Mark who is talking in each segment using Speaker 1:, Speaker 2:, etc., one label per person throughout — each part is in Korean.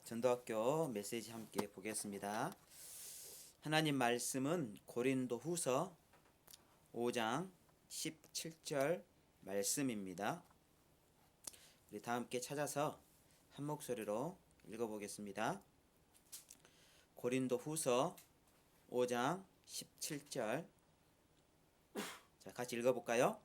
Speaker 1: 전도학교 메시지 함께 보겠습니다. 하나님 말씀은 고린도후서 5장 17절 말씀입니다. 우리 다 함께 찾아서 한 목소리로 읽어보겠습니다. 고린도후서 5장 17절. 자, 같이 읽어볼까요?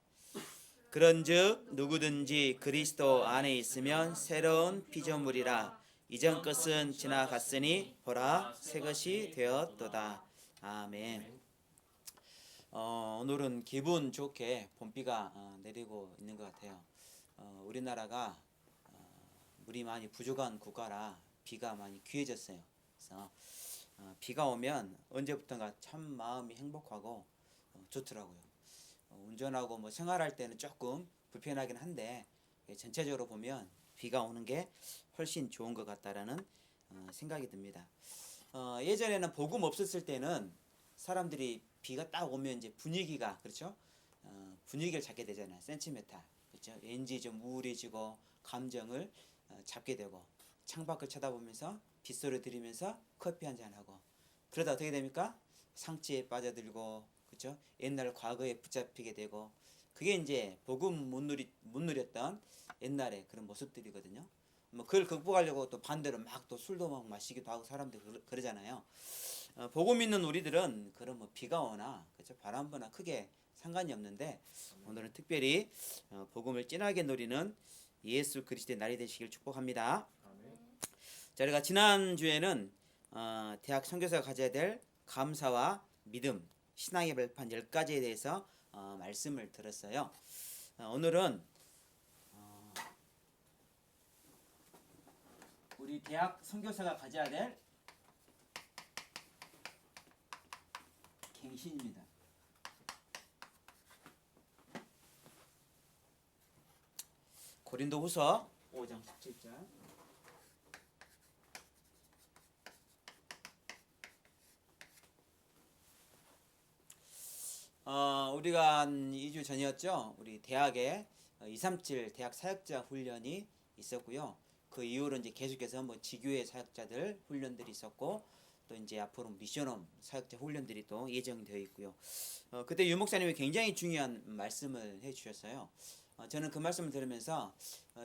Speaker 1: 그런즉 누구든지 그리스도 안에 있으면 새로운 피조물이라. 이전 것은 지나갔으니 보라 새 것이 되었도다. 아멘. 오늘은 기분 좋게 봄비가 내리고 있는 것 같아요. 우리나라가 물이 많이 부족한 국가라 비가 많이 귀해졌어요. 그래서 비가 오면 언제부턴가 참 마음이 행복하고 좋더라고요. 운전하고 뭐 생활할 때는 조금 불편하긴 한데 전체적으로 보면 비가 오는 게 훨씬 좋은 것 같다라는 생각이 듭니다. 예전에는 복음 없었을 때는 사람들이 비가 딱 오면 이제 분위기가 그렇죠? 분위기를 잡게 되잖아요. 센티멘탈 그렇죠? 왠지 좀 우울해지고 감정을 잡게 되고 창밖을 쳐다보면서 빗소리 들으면서 커피 한잔 하고 그러다 어떻게 됩니까? 상치에 빠져들고 그렇죠? 옛날 과거에 붙잡히게 되고 그게 이제 복음 못 누렸던 옛날의 그런 모습들이거든요. 뭐 그걸 극복하려고 또 반대로 막 또 술도 막 마시기도 하고 사람들이 그러잖아요. 복음 있는 우리들은 그런 뭐 비가 오나 그렇죠? 바람 부나 크게 상관이 없는데 오늘은 특별히 복음을 진하게 누리는 예수 그리스도의 날이 되시길 축복합니다. 자, 우리가 지난 주에는 대학 선교사가 가져야 될 감사와 믿음, 신앙의 발판 10가지에 대해서 말씀을 들었어요. 오늘은 우리 대학 선교사가 가져야 될 갱신입니다. 고린도후서 5장 17절. 우리가 한 2주 전이었죠. 우리 대학에 237 대학 사역자 훈련이 있었고요. 그 이후로 이제 계속해서 뭐 지교회 사역자들 훈련들이 있었고 또 이제 앞으로 미션홈 사역자 훈련들이 또 예정되어 있고요. 그때 유 목사님이 굉장히 중요한 말씀을 해주셨어요. 저는 그 말씀을 들으면서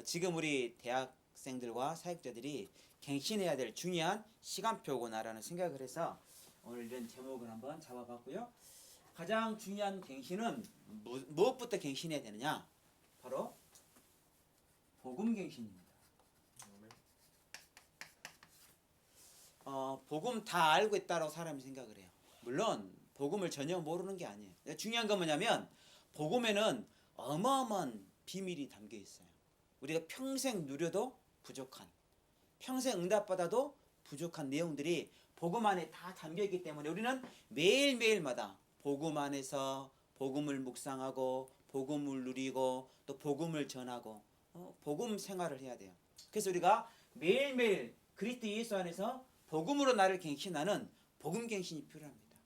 Speaker 1: 지금 우리 대학생들과 사역자들이 갱신해야 될 중요한 시간표구나라는 생각을 해서 오늘 이런 제목을 한번 잡아봤고요. 가장 중요한 갱신은 무엇부터 갱신해야 되느냐? 바로 복음 갱신입니다. 복음 다 알고 있다고 사람이 생각을 해요. 물론 복음을 전혀 모르는 게 아니에요. 중요한 건 뭐냐면 복음에는 어마어마한 비밀이 담겨 있어요. 우리가 평생 누려도 부족한, 평생 응답받아도 부족한 내용들이 복음 안에 다 담겨 있기 때문에 우리는 매일매일마다 복음 안에서 복음을 묵상하고 복음을 누리고 또 복음을 전하고 복음 생활을 해야 돼요. 그래서 우리가 매일매일 그리스도 예수 안에서 복음으로 나를 갱신하는 복음 갱신이 필요합니다.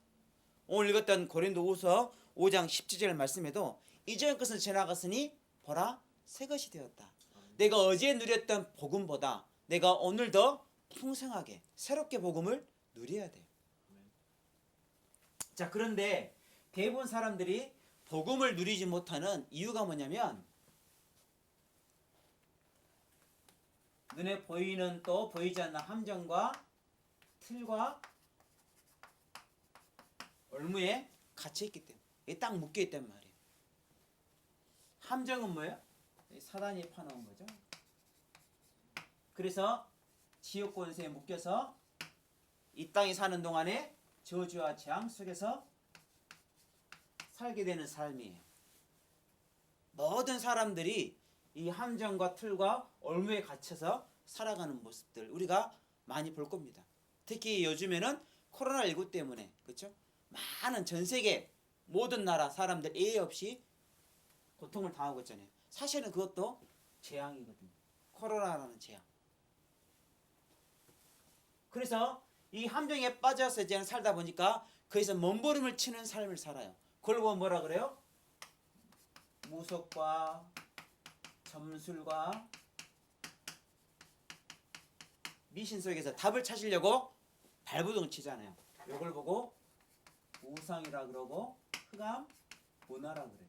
Speaker 1: 오늘 읽었던 고린도후서 5장 17절 말씀에도 이전 것은 지나갔으니 보라 새 것이 되었다. 내가 어제 누렸던 복음보다 내가 오늘 더 풍성하게 새롭게 복음을 누려야 돼요. 자, 그런데 대부분 사람들이 복음을 누리지 못하는 이유가 뭐냐면 눈에 보이는 또 보이지 않는 함정과 틀과 올무에 갇혀있기 때문에 이게 딱 묶여있단 말이에요. 함정은 뭐예요? 사단이 파놓은 거죠. 그래서 지옥 권세에 묶여서 이 땅에 사는 동안에 저주와 재앙 속에서 살게 되는 삶이에요. 모든 사람들이 이 함정과 틀과 올무에 갇혀서 살아가는 모습들 우리가 많이 볼 겁니다. 특히 요즘에는 코로나19 때문에 그렇죠? 많은 전 세계 모든 나라 사람들 예외 없이 고통을 당하고 있잖아요. 사실은 그것도 재앙이거든요. 코로나라는 재앙. 그래서 이 함정에 빠져서 이제 살다 보니까 거기서 몸부림을 치는 삶을 살아요. 그걸 보면 뭐라 그래요? 무속과 점술과 미신 속에서 답을 찾으려고 발버둥 치잖아요. 이걸 보고 우상이라 그러고 흑암 문화라 그래요.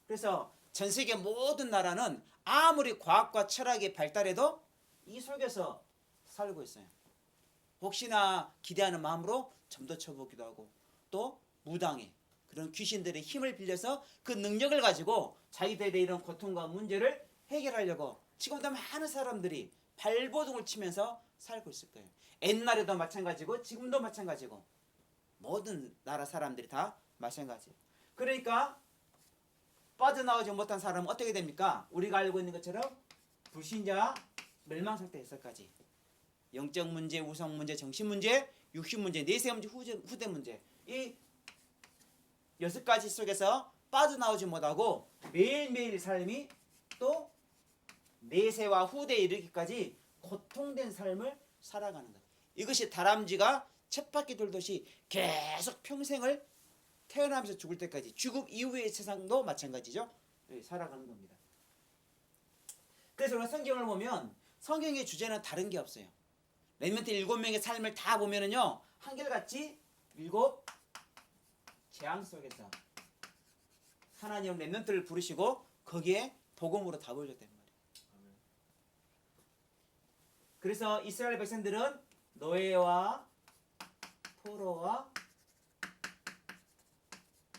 Speaker 1: 그래서 전 세계 모든 나라는 아무리 과학과 철학이 발달해도 이 속에서 살고 있어요. 혹시나 기대하는 마음으로 점도 쳐보기도 하고 또 무당의 그런 귀신들의 힘을 빌려서 그 능력을 가지고 자기들의 이런 고통과 문제를 해결하려고 지금도 많은 사람들이 발버둥을 치면서 살고 있을 거예요. 옛날에도 마찬가지고 지금도 마찬가지고 모든 나라 사람들이 다 마찬가지예요. 그러니까 빠져나오지 못한 사람은 어떻게 됩니까? 우리가 알고 있는 것처럼 불신자 멸망 상태에서까지 영적 문제, 우상 문제, 정신 문제, 육신 문제, 내세 문제, 후대 문제 이 6가지 속에서 빠져나오지 못하고 매일매일 삶이 또 내세와 후대에 이르기까지 고통된 삶을 살아가는 것. 이것이 다람쥐가 쳇바퀴 돌듯이 계속 평생을 태어나면서 죽을 때까지 죽음 이후의 세상도 마찬가지죠. 살아가는 겁니다. 그래서 우리가 성경을 보면 성경의 주제는 다른 게 없어요. 렘넌트 7명의 삶을 다 보면은요 한결같이 7 재앙 속에서 하나님은 렘넌트를 부르시고 거기에 복음으로 답을 줬단 말이에요. 그래서 이스라엘 백성들은 노예와 포로와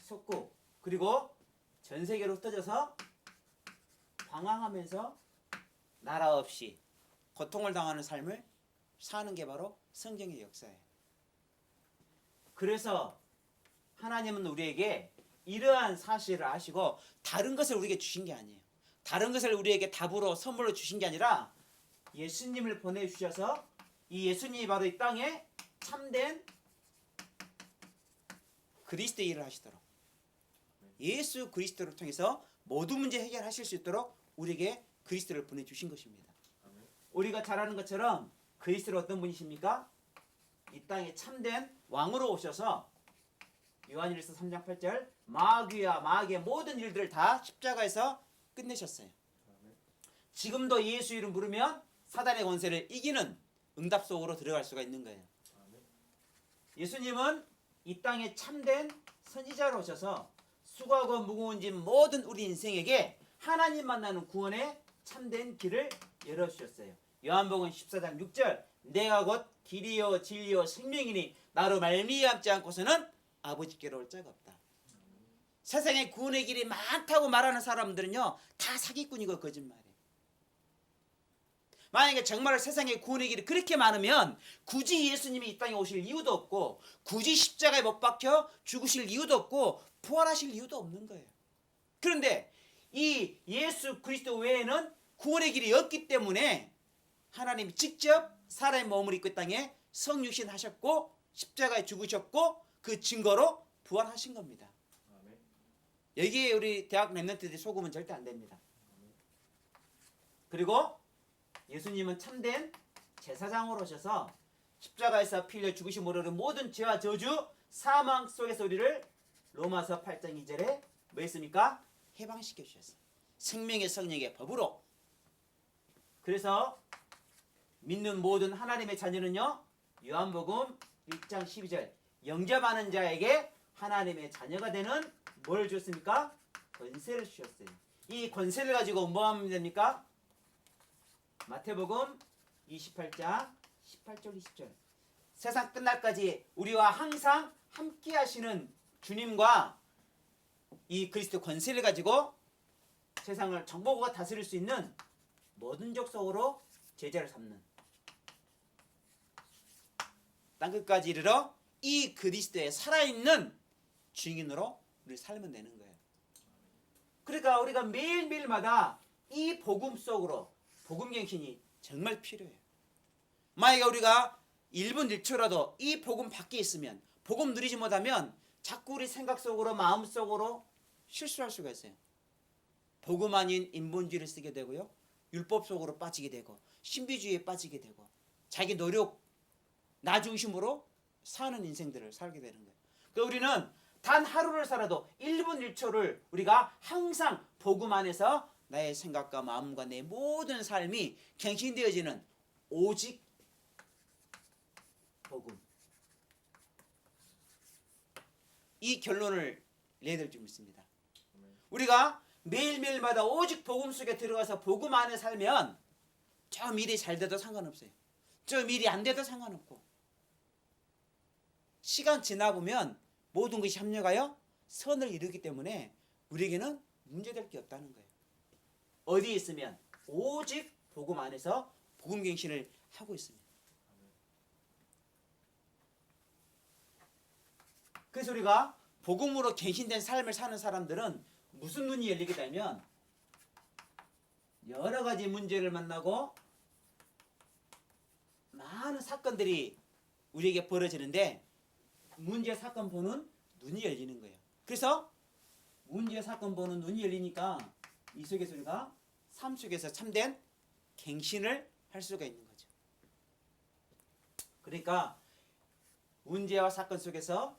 Speaker 1: 속국 그리고 전 세계로 흩어져서 방황하면서 나라 없이 고통을 당하는 삶을 사는 게 바로 성경의 역사예요. 그래서 하나님은 우리에게 이러한 사실을 아시고 다른 것을 우리에게 주신 게 아니에요. 다른 것을 우리에게 답으로 선물로 주신 게 아니라 예수님을 보내주셔서 이 예수님이 바로 이 땅에 참된 그리스도의 일을 하시도록 예수 그리스도를 통해서 모든 문제 해결하실 수 있도록 우리에게 그리스도를 보내주신 것입니다. 우리가 잘 아는 것처럼 그리스도는 어떤 분이십니까? 이 땅에 참된 왕으로 오셔서 요한일서 3장 8절 마귀와 마귀의 모든 일들을 다 십자가에서 끝내셨어요. 지금도 예수 이름 부르면 사단의 권세를 이기는 응답 속으로 들어갈 수가 있는 거예요. 예수님은 이 땅에 참된 선지자로 오셔서 수고하고 무거운 짐 모든 우리 인생에게 하나님 만나는 구원의 참된 길을 열어주셨어요. 요한복음 14장 6절 내가 곧 길이요 진리요 생명이니 나로 말미암지 않고서는 아버지께로 올 자가 없다. 세상에 구원의 길이 많다고 말하는 사람들은요 다 사기꾼이고 거짓말이에요. 만약에 정말 세상에 구원의 길이 그렇게 많으면 굳이 예수님이 이 땅에 오실 이유도 없고 굳이 십자가에 못 박혀 죽으실 이유도 없고 부활하실 이유도 없는 거예요. 그런데 이 예수 그리스도 외에는 구원의 길이 없기 때문에 하나님이 직접 사람의 몸을 입고 이 땅에 성육신 하셨고 십자가에 죽으셨고 그 증거로 부활하신 겁니다. 여기에 우리 대학 렘넌트들이 속으면 절대 안 됩니다. 그리고 예수님은 참된 제사장으로 오셔서 십자가에서 피 흘려 죽으신 모르는 모든 죄와 저주 사망 속에서 우리를 로마서 8장 2절에 뭐 했습니까? 해방시켜 주셨어요. 생명의 성령의 법으로. 그래서 믿는 모든 하나님의 자녀는요 요한복음 1장 12절 영접하는 자에게 하나님의 자녀가 되는 뭘 줬습니까? 권세를 주셨어요. 이 권세를 가지고 뭐 하면 됩니까? 마태복음 28장 18절 20절 세상 끝날까지 우리와 항상 함께 하시는 주님과 이 그리스도 권세를 가지고 세상을 정복과 다스릴 수 있는 모든 족속으로 제자를 삼는 땅끝까지 이르러 이 그리스도의 살아있는 증인으로 우리 살면 되는 거예요. 그러니까 우리가 매일매일마다 이 복음 속으로 복음갱신이 정말 필요해요. 만약에 우리가 1분 1초라도 이 복음 밖에 있으면 복음 누리지 못하면 자꾸 우리 생각 속으로 마음 속으로 실수할 수가 있어요. 복음 아닌 인본주의를 쓰게 되고요. 율법 속으로 빠지게 되고 신비주의에 빠지게 되고 자기 노력 나 중심으로 사는 인생들을 살게 되는 거예요. 그러니까 우리는 단 하루를 살아도 1분 1초를 우리가 항상 복음 안에서 나의 생각과 마음과 내 모든 삶이 갱신되어지는 오직 복음. 이 결론을 내야 될 줄 믿습니다. 우리가 매일매일마다 오직 복음 속에 들어가서 복음 안에 살면 저 일이 잘 돼도 상관없어요. 저 일이 안 돼도 상관없고, 시간 지나보면 모든 것이 합력하여 선을 이루기 때문에 우리에게는 문제될 게 없다는 거예요. 어디에 있으면 오직 복음 안에서 복음 갱신을 하고 있습니다. 그래서 우리가 복음으로 갱신된 삶을 사는 사람들은 무슨 눈이 열리게 되면 여러 가지 문제를 만나고 많은 사건들이 우리에게 벌어지는데 문제 사건 보는 눈이 열리는 거예요. 그래서 문제 사건 보는 눈이 열리니까 이 속에서 우리가 삶 속에서 참된 갱신을 할 수가 있는 거죠. 그러니까 문제와 사건 속에서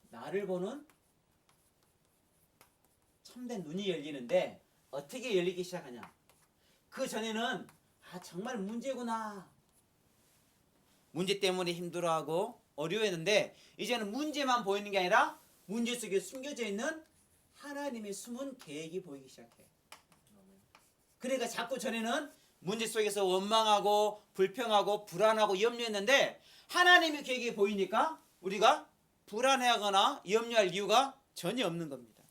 Speaker 1: 나를 보는 참된 눈이 열리는데 어떻게 열리기 시작하냐? 그 전에는 정말 문제구나, 문제 때문에 힘들어하고 어려워했는데 이제는 문제만 보이는 게 아니라 문제 속에 숨겨져 있는 하나님의 숨은 계획이 보이기 시작해요. 그러니까 자꾸 전에는 문제 속에서 원망하고 불평하고 불안하고 염려했는데 하나님의 계획이 보이니까 우리가 불안해하거나 염려할 이유가 전혀 없는 겁니다.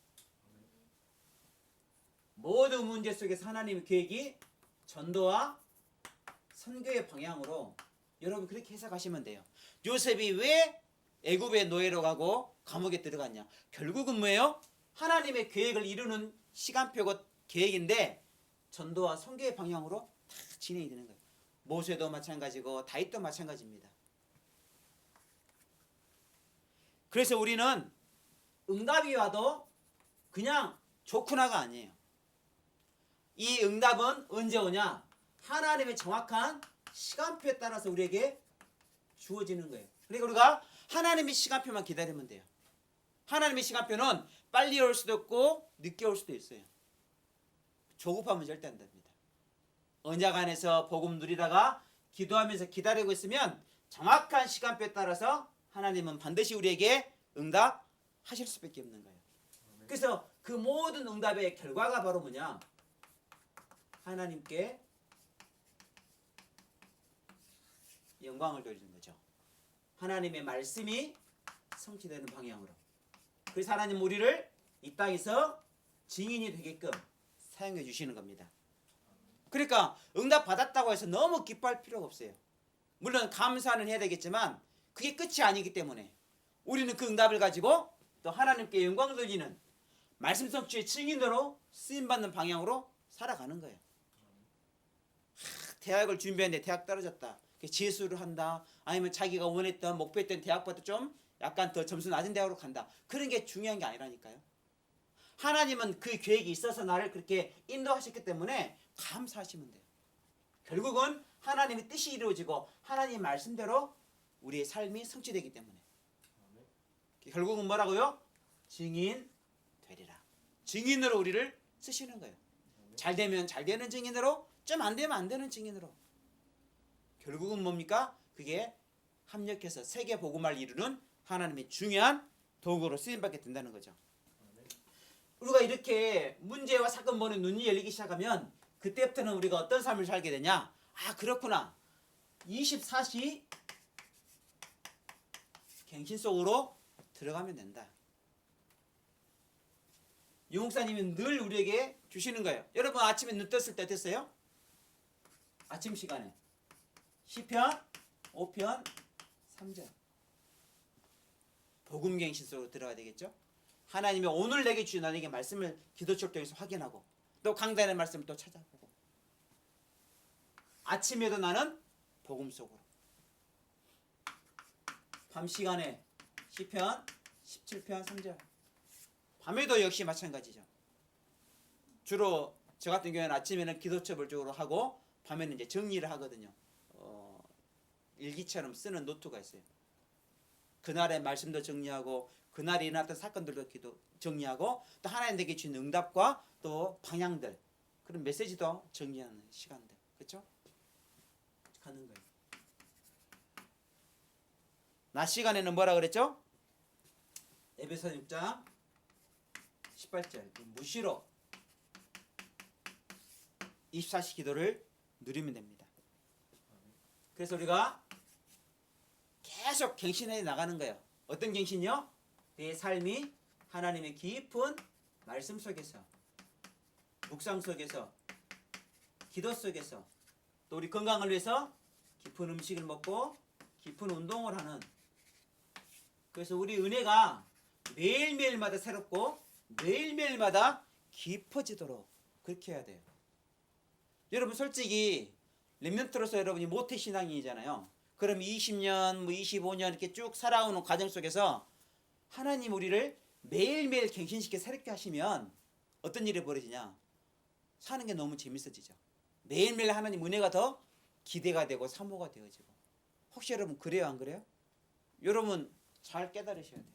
Speaker 1: 모든 문제 속에서 하나님의 계획이 전도와 선교의 방향으로, 여러분 그렇게 해석하시면 돼요. 요셉이 왜 애굽의 노예로 가고 감옥에 들어갔냐? 결국은 뭐예요? 하나님의 계획을 이루는 시간표고 계획인데 전도와 선교의 방향으로 다 진행이 되는 거예요. 모세도 마찬가지고 다윗도 마찬가지입니다. 그래서 우리는 응답이 와도 그냥 좋구나가 아니에요. 이 응답은 언제 오냐? 하나님의 정확한 시간표에 따라서 우리에게 주어지는 거예요. 그러니까 우리가 하나님의 시간표만 기다리면 돼요. 하나님의 시간표는 빨리 올 수도 있고 늦게 올 수도 있어요. 조급하면 절대 안 됩니다. 언약 안에서 복음 누리다가 기도하면서 기다리고 있으면 정확한 시간표에 따라서 하나님은 반드시 우리에게 응답하실 수밖에 없는 거예요. 그래서 그 모든 응답의 결과가 바로 뭐냐? 하나님께 영광을 돌리는 거죠. 하나님의 말씀이 성취되는 방향으로. 그래서 하나님 우리를 이 땅에서 증인이 되게끔 사용해 주시는 겁니다. 그러니까 응답 받았다고 해서 너무 기뻐할 필요가 없어요. 물론 감사는 해야 되겠지만 그게 끝이 아니기 때문에 우리는 그 응답을 가지고 또 하나님께 영광 돌리는 말씀 성취의 증인으로 쓰임받는 방향으로 살아가는 거예요. 대학을 준비했는데 대학 떨어졌다. 재수를 한다. 아니면 자기가 원했던 목표했던 대학보다 좀 약간 더 점수 낮은 대학으로 간다. 그런 게 중요한 게 아니라니까요. 하나님은 그 계획이 있어서 나를 그렇게 인도하셨기 때문에 감사하시면 돼요. 결국은 하나님의 뜻이 이루어지고 하나님 말씀대로 우리의 삶이 성취되기 때문에 결국은 뭐라고요? 증인 되리라. 증인으로 우리를 쓰시는 거예요. 잘 되면 잘 되는 증인으로, 좀 안 되면 안 되는 증인으로. 결국은 뭡니까? 그게 합력해서 세계 복음화를 이루는 하나님의 중요한 도구로 쓰임받게 된다는 거죠. 우리가 이렇게 문제와 사건 보는 눈이 열리기 시작하면 그때부터는 우리가 어떤 삶을 살게 되냐? 그렇구나. 24시 갱신 속으로 들어가면 된다. 유목사님이 늘 우리에게 주시는 거예요. 여러분 아침에 눈 떴을 때 어땠어요? 아침 시간에 시편 5편 3절 복음갱신 속으로 들어가야 되겠죠. 하나님이 오늘 내게 주신 나에게 말씀을 기도처를 통해서 확인하고 또 강단의 말씀을 또 찾아보고 아침에도 나는 복음 속으로 밤 시간에 시편 17편 3절 밤에도 역시 마찬가지죠. 주로 저 같은 경우에는 아침에는 기도첩을 쪽으로 하고 밤에는 이제 정리를 하거든요. 일기처럼 쓰는 노트가 있어요. 그날의 말씀도 정리하고 그날에 일어났던 사건들도 정리하고 또 하나님께 주신 응답과 또 방향들 그런 메시지도 정리하는 시간들 그렇죠? 가는 거예요. 낮 시간에는 뭐라 그랬죠? 에베소 6장 18절 무시로 24시 기도를 누리면 됩니다. 그래서 우리가 계속 갱신해 나가는 거예요. 어떤 갱신이요? 내 삶이 하나님의 깊은 말씀 속에서 묵상 속에서 기도 속에서 또 우리 건강을 위해서 깊은 음식을 먹고 깊은 운동을 하는 그래서 우리 은혜가 매일매일마다 새롭고 매일매일마다 깊어지도록 그렇게 해야 돼요. 여러분 솔직히 렘넌트로서 여러분이 모태신앙인이잖아요. 그럼 20년, 25년 이렇게 쭉 살아오는 과정 속에서 하나님 우리를 매일매일 갱신시켜 새롭게 하시면 어떤 일이 벌어지냐? 사는 게 너무 재밌어지죠. 매일매일 하나님 은혜가 더 기대가 되고 사모가 되어지고 혹시 여러분 그래요 안 그래요? 여러분 잘 깨달으셔야 돼요.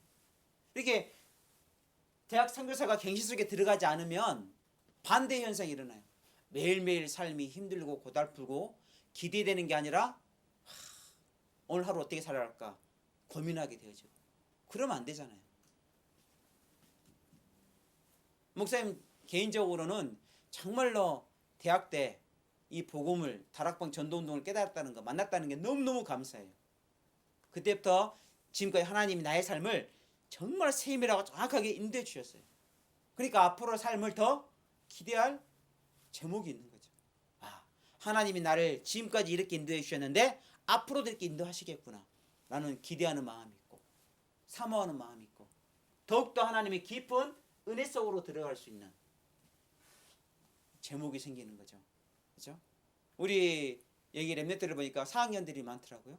Speaker 1: 이렇게 대학 선교사가 갱신 속에 들어가지 않으면 반대 현상이 일어나요. 매일매일 삶이 힘들고 고달프고 기대되는 게 아니라 오늘 하루 어떻게 살아갈까 고민하게 되어지고 그러면 안 되잖아요. 목사님 개인적으로는 정말로 대학 때 이 복음을 다락방 전도운동을 깨달았다는 거 만났다는 게 너무너무 감사해요. 그때부터 지금까지 하나님이 나의 삶을 정말 세밀하고 정확하게 인도해 주셨어요. 그러니까 앞으로 삶을 더 기대할 제목이 있는 거죠. 하나님이 나를 지금까지 이렇게 인도해 주셨는데 앞으로도 이렇게 인도하시겠구나 라는 기대하는 마음이 있고 사모하는 마음이 있고 더욱더 하나님의 깊은 은혜 속으로 들어갈 수 있는 제목이 생기는 거죠. 그렇죠? 우리 여기 렘넌트를 보니까 4학년들이 많더라고요.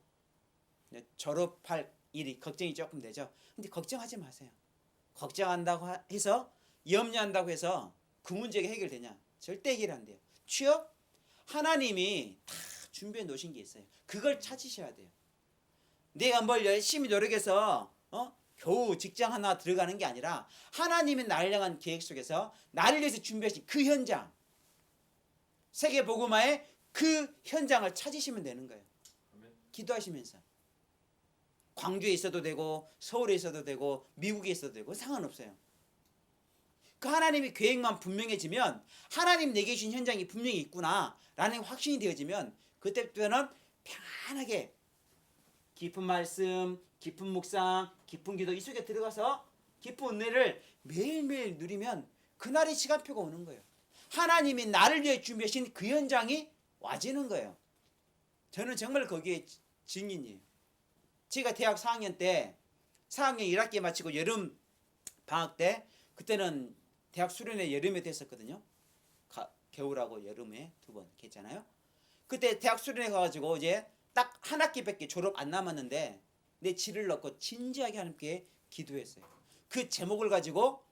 Speaker 1: 졸업할 일이 걱정이 조금 되죠. 근데 걱정하지 마세요. 걱정한다고 해서 염려한다고 해서 그 문제가 해결되냐? 절대 해결 안 돼요. 취업? 하나님이 다 준비해 놓으신 게 있어요. 그걸 찾으셔야 돼요. 내가 뭘 열심히 노력해서 겨우 직장 하나 들어가는 게 아니라 하나님이 나를 향한 계획 속에서 나를 위해서 준비하신 그 현장 세계 복음화의 그 현장을 찾으시면 되는 거예요. 기도하시면서 광주에 있어도 되고 서울에 있어도 되고 미국에 있어도 되고 상관없어요. 그 하나님의 계획만 분명해지면 하나님 내게 주신 현장이 분명히 있구나 라는 확신이 되어지면 그때부터는 편안하게 깊은 말씀, 깊은 묵상, 깊은 기도 이 속에 들어가서 깊은 은혜를 매일매일 누리면 그날의 시간표가 오는 거예요. 하나님이 나를 위해 준비하신 그 현장이 와지는 거예요. 저는 정말 거기에 증인이에요. 제가 대학 4학년 때 4학년 1학기 마치고 여름 방학 때 그때는 대학 수련회 여름에 됐었거든요. 겨울하고 여름에 두 번 했잖아요. 그때 대학 수련회 가가지고 이제 딱 한 학기밖에 졸업 안 남았는데 내 질을 넣고 진지하게 하나님께 기도했어요. 그 제목을 가지고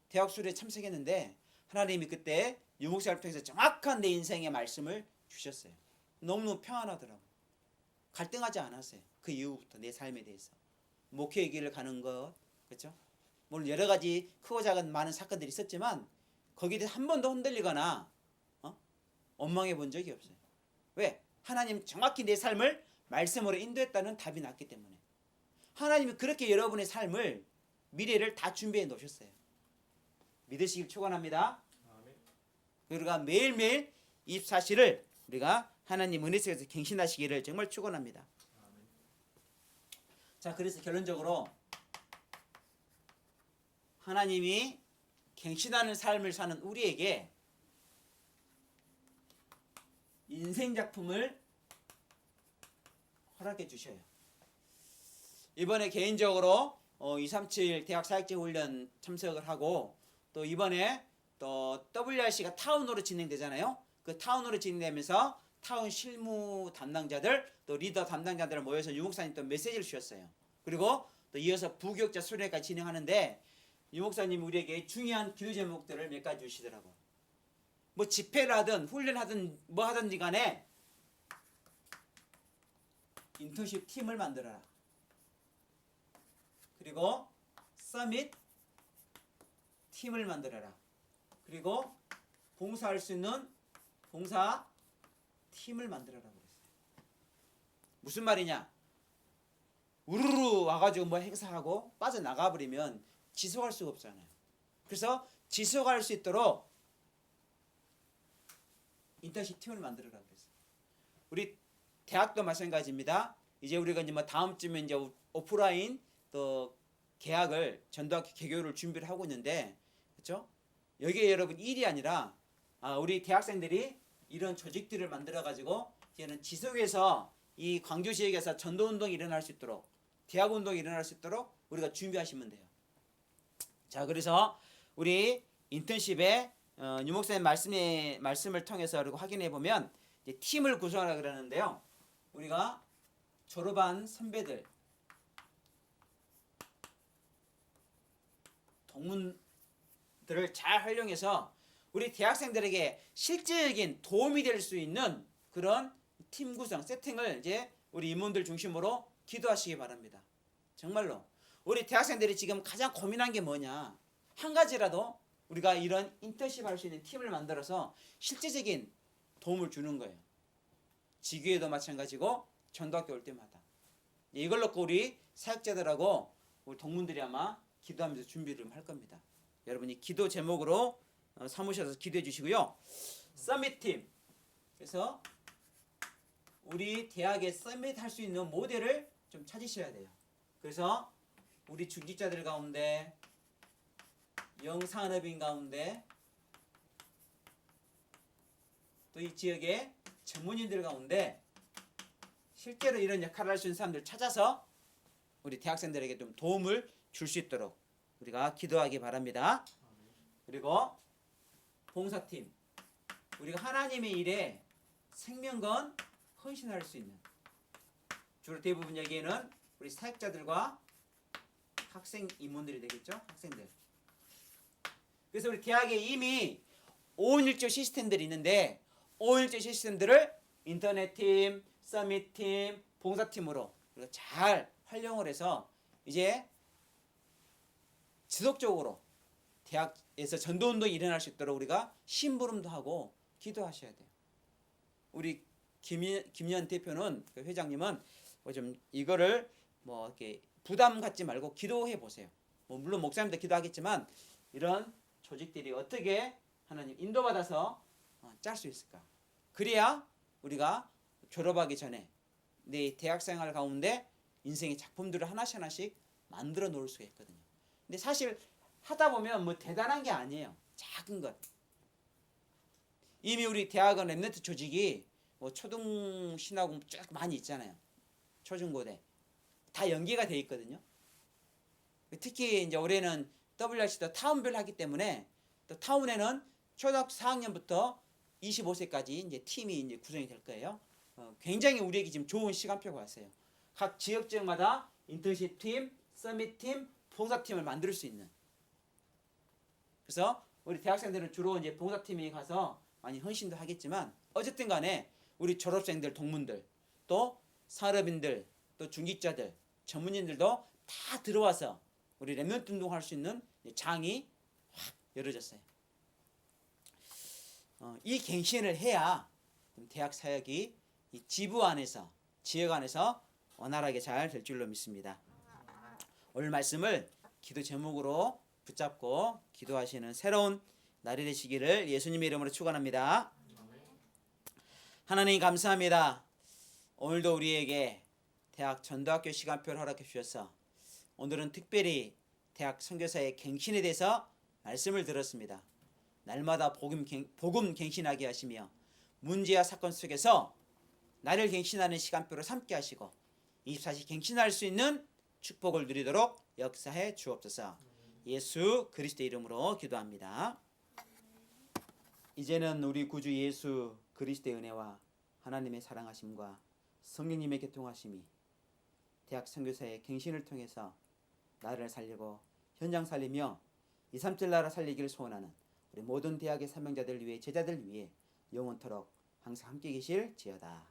Speaker 1: 대학 수련회 참석했는데 하나님이 그때 유목사를 통해서 정확한 내 인생의 말씀을 주셨어요. 너무너무 평안하더라고요. 갈등하지 않았어요. 그 이후부터 내 삶에 대해서. 목회의 길을 가는 것, 그렇죠? 물론 여러 가지 크고 작은 많은 사건들이 있었지만 거기에 대해서 한 번도 흔들리거나 원망해 본 적이 없어요. 왜? 하나님 정확히 내 삶을 말씀으로 인도했다는 답이 났기 때문에. 하나님이 그렇게 여러분의 삶을 미래를 다 준비해 놓으셨어요. 믿으시길 축원합니다. 우리가 매일매일 24시를 우리가 하나님 은혜 속에서 갱신하시기를 정말 축원합니다. 자, 그래서 결론적으로 하나님이 갱신하는 삶을 사는 우리에게 인생 작품을 허락해 주셔요. 이번에 개인적으로 237 대학 사역제 훈련 참석을 하고 또 이번에 또 WRC가 타운으로 진행되잖아요. 그 타운으로 진행되면서 타운 실무 담당자들 또 리더 담당자들 모여서 유목사님 또 메시지를 주셨어요. 그리고 또 이어서 부교육자 수련회까지 진행하는데 유목사님 우리에게 중요한 기도 제목들을 몇 가지 주시더라고. 뭐 집회를 하든 훈련하든 뭐 하든지 간에 인턴십 팀을 만들어라. 그리고 서밋 팀을 만들어라. 그리고 봉사할 수 있는 봉사 팀을 만들어라 그랬어요. 무슨 말이냐? 우르르 와가지고 뭐 행사하고 빠져나가 버리면 지속할 수가 없잖아요. 그래서 지속할 수 있도록 인턴십 팀을 만들어라 그랬어요. 우리 대학도 마찬가지입니다. 이제 우리가 이제 뭐 다음쯤에 이제 오프라인 또 개학을 전도학교 개교를 준비를 하고 있는데, 그렇죠? 여기에 여러분 일이 아니라 우리 대학생들이 이런 조직들을 만들어 가지고 이제는 지속해서 이 광주 지역에서 전도 운동이 일어날 수 있도록, 대학 운동이 일어날 수 있도록 우리가 준비하시면 돼요. 자, 그래서 우리 인턴십에 유 목사님 말씀을 통해서 그리고 확인해 보면 이제 팀을 구성하라 그러는데요. 우리가 졸업한 선배들, 동문들을 잘 활용해서 우리 대학생들에게 실질적인 도움이 될 수 있는 그런 팀 구성, 세팅을 이제 우리 임원들 중심으로 기도하시기 바랍니다. 정말로 우리 대학생들이 지금 가장 고민한 게 뭐냐? 한 가지라도 우리가 이런 인턴십 할 수 있는 팀을 만들어서 실질적인 도움을 주는 거예요. 지교에도 마찬가지고 전도학교 올 때마다. 이걸 놓고 우리 사역자들하고 우리 동문들이 아마 기도하면서 준비를 할 겁니다. 여러분이 기도 제목으로 삼으셔서 기도해 주시고요. 서밋팀. 그래서 우리 대학에 서밋 할 수 있는 모델을 좀 찾으셔야 돼요. 그래서 우리 중직자들 가운데, 영산업인 가운데, 또 이 지역의 전문인들 가운데 실제로 이런 역할을 할 수 있는 사람들을 찾아서 우리 대학생들에게 좀 도움을 줄 수 있도록 우리가 기도하기 바랍니다. 그리고 봉사팀. 우리가 하나님의 일에 생명건 헌신할 수 있는, 주로 대부분 여기에는 우리 사역자들과 학생 임원들이 되겠죠. 학생들. 그래서 우리 대학에 이미 5일조 시스템들이 있는데 5일조 시스템들을 인터넷팀, 서밋팀, 봉사팀으로 우리가 잘 활용을 해서 이제 지속적으로 대학에서 전도운동이 일어날 수 있도록 우리가 심부름도 하고 기도하셔야 돼요. 우리 김연 대표는, 그 회장님은 좀 이거를 뭐 이렇게 부담 갖지 말고 기도해 보세요. 뭐 물론 목사님도 기도하겠지만 이런 조직들이 어떻게 하나님 인도받아서 짤 수 있을까? 그래야 우리가 졸업하기 전에 내 대학생활 가운데 인생의 작품들을 하나씩 만들어 놓을 수가 있거든요. 근데 사실 하다 보면 뭐 대단한 게 아니에요. 작은 것. 이미 우리 대학은 랩넌트 조직이 뭐 초등 신학원 쭉 많이 있잖아요. 초중고대 다 연계가 돼 있거든요. 특히 이제 올해는 WRC도 타운별 하기 때문에 또 타운에는 초등학교 4학년부터 25세까지 이제 팀이 이제 구성이 될 거예요. 굉장히 우리에게 지금 좋은 시간표가 왔어요. 각 지역마다 인턴십 팀, 서밋 팀, 봉사팀을 만들 수 있는. 그래서 우리 대학생들은 주로 이제 봉사팀에 가서 많이 헌신도 하겠지만 어쨌든 간에 우리 졸업생들, 동문들, 또 산업인들, 또 중직자들, 전문인들도 다 들어와서 우리 랩넌트 운동할 수 있는 장이 확 열어졌어요. 이 갱신을 해야 대학 사역이 이 지부 안에서, 지역 안에서 원활하게 잘 될 줄로 믿습니다. 오늘 말씀을 기도 제목으로 붙잡고 기도하시는 새로운 날이 되시기를 예수님의 이름으로 축원합니다. 하나님 감사합니다. 오늘도 우리에게 대학 전도학교 시간표를 허락해 주셔서 오늘은 특별히 대학 선교사의 갱신에 대해서 말씀을 들었습니다. 날마다 복음 갱신하게 하시며 문제와 사건 속에서 나를 갱신하는 시간표를 삼게 하시고 24시 갱신할 수 있는 축복을 누리도록 역사해 주옵소서. 예수 그리스도의 이름으로 기도합니다. 이제는 우리 구주 예수 그리스도의 은혜와 하나님의 사랑하심과 성령님의 교통하심이 대학 선교사의 갱신을 통해서 나를 살리고 현장 살리며 237 나라 살리기를 소원하는 우리 모든 대학의 사명자들 위해 제자들 위해 영원토록 항상 함께 계실지어다.